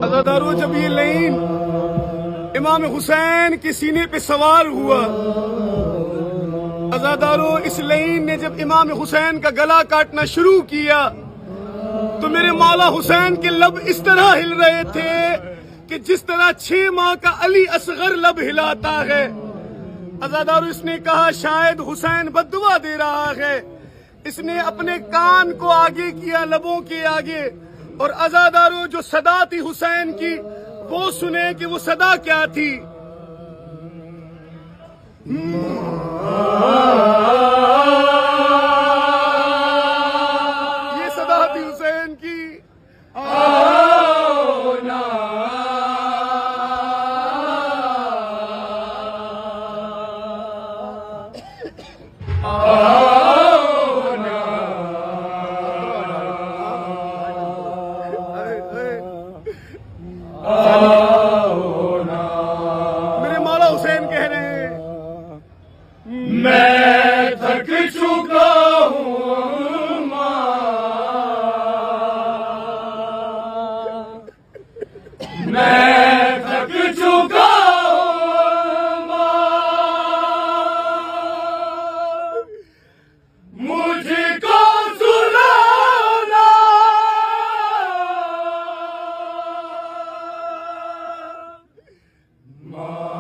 अज़ादारों, जब ये लाइन इमाम हुसैन के सीने पे सवार हुआ, अज़ादारों, इस लाइन ने जब इमाम हुसैन का गला काटना शुरू किया तो मेरे मौला हुसैन के लब इस तरह हिल रहे थे कि जिस तरह 6 माह का अली असगर लब हिलाता है। अज़ादारों, इसने कहा शायद हुसैन बद्दुआ दे रहा है। इसने अपने कान को आगे किया लबों के आगे, और अज़ादारों, जो सदा थी हुसैन की वो सुने कि वो सदा क्या थी। ये सदा थी हुसैन की, आओ ना, आओ ना, आओ ना। मेरे मौला हुसैन कह रहे हैं, मैं थक चुका हूँ माँ, मैं थक चुका हूँ माँ, मुझको सुनाना, माँ।